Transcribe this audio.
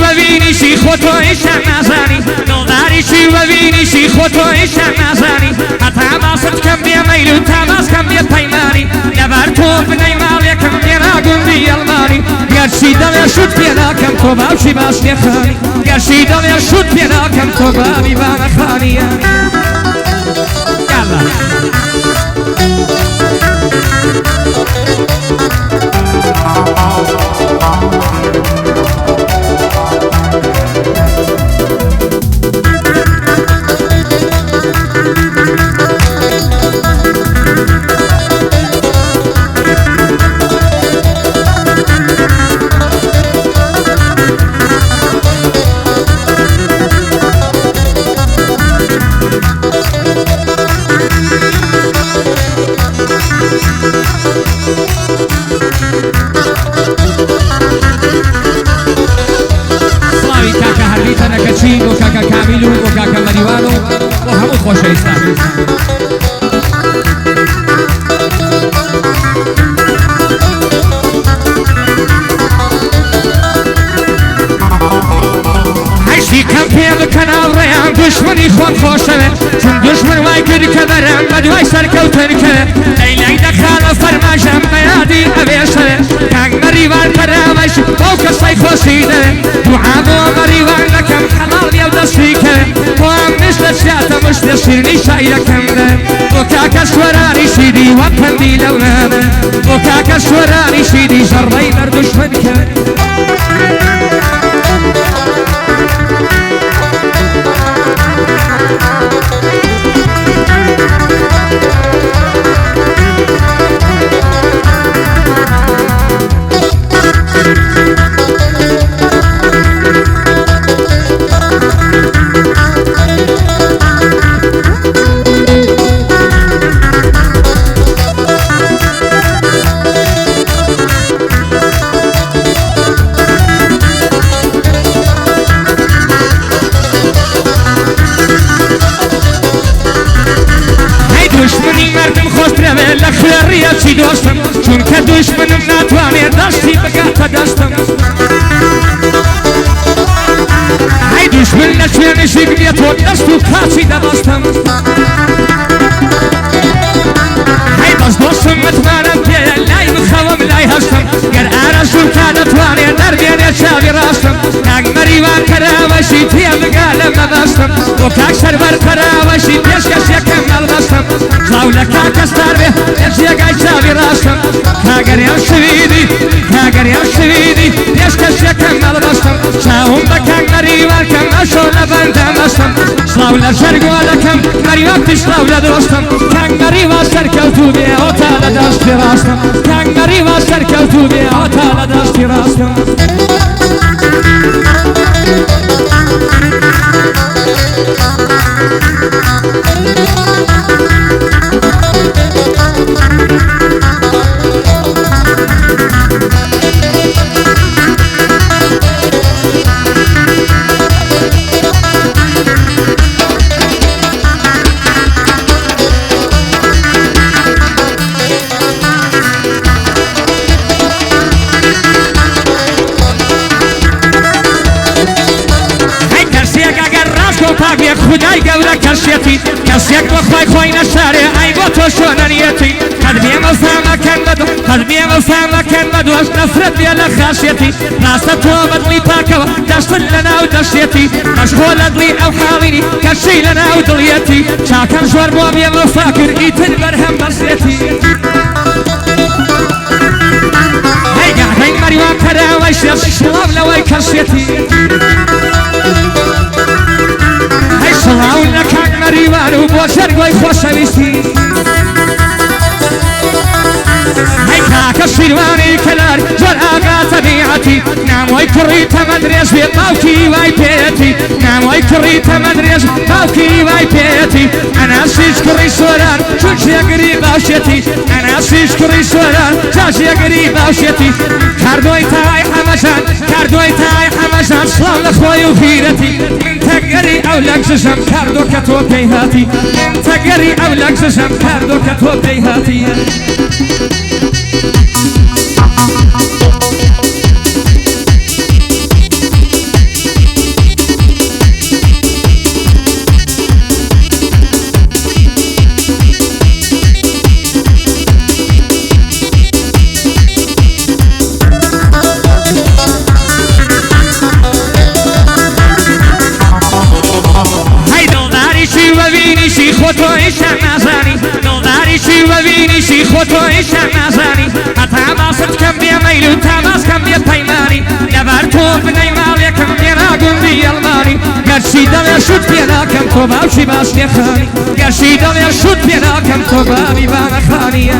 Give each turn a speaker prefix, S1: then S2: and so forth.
S1: وبینیشی خودتویشم نزنی دلداریشی وبینیشی خودتویشم نزنی تماست کم بیا میلو تماس کم بیا پیمانی نبر تو بنی مالی کم بیا نگوندی المانی گرچی دل شد بیا نکم تو باشی باش نخانی گرچی دل شد بیا نکم تو بابی با نخانی یالا و کاکا کامیلو و کاکا مریوانو و همون خوشایستان هشتی کم پی بکنم ریان دشمنی خود خوشوه چون دشمن وای کردی که برم بدوای سرکوتن که لیلی دخال فرماشم بیادی اویشه کاک مریوان کرامش او کسی خوشیده دعابو مریوان لکم حلال یو دستی که تو هم مثل سیاتا مشت شیرنی شایرکم ده و کاک سورانی شیدی و پندی لونانه و کاک سورانی شیدی جرهی بر دشمن که خيريتي دوستم چون که دشمنم نتوانه دستی بگه دستم ای دشمن نتوانه شگلیت و دستو کاچی دستم ای بس دوستم متمانم که لای بخوام لای هستم گر آرزو که نتوانه در بینه چاوی راستم کاک مریوان کرامشی پیا بگالم نبستم و کاک سربر کرامشی پیشکش یکم نلبستم خلاوله کاک استار به ارزیگای چاوی راستم کاگریم شویدی پیشکش یکم نلبستم چاهم با کاک مریوان کم اشو لبندم استم خلاوله جرگولکم مریوان پیش خلاوله دوستم کاک مریوان سرکوتو بی آتال دستی راستم کاک مریوان سرکوتو بی آتال دستی راستم خدای گوره کشیتی کسی یک بخوای خوی نشاره ای با تو شوننیتی قد بیم و فهم کن بدو اش نفرت بیا لخاشیتی ناسا تو بدلی پاکو دشت لنا و دشیتی مشغول ادلی او حاوینی کشی لنا و دلیتی چاکم جوار بو بیم و فاکر ایتن برهم بسیتی ای گهدین مریوان کرا و شیش شلاب لوی کشیتی سلاو لکاک مریوان و با شرگوی خوشویستی ای کاک شیروانی کلار جور آقا طبیعتی ناموی کری تمدرش بی باوکی وای پیتی ناموی کری تمدرش باوکی وای پیتی انا سیش کری سوران چون شیگری باشیتی انا سیش کری سوران چون شیگری باشیتی کردوی تای سلام لخوای و غیرتی من تگری او لگزشم کردو که تو پیهاتی من تگری او لگزشم کردو که تو پیهاتی خودتویشم نزنی دلداریشی و بینیشی خودتویشم نزنی تماست کم بیا میلو تماس کم بیا پیمانی نبر تو بنی مال یکم بینا گندی المانی گرچی دل شد بینا کم تو باوشی باش نخانی گرچی دل شد بینا کم تو باوی با نخانی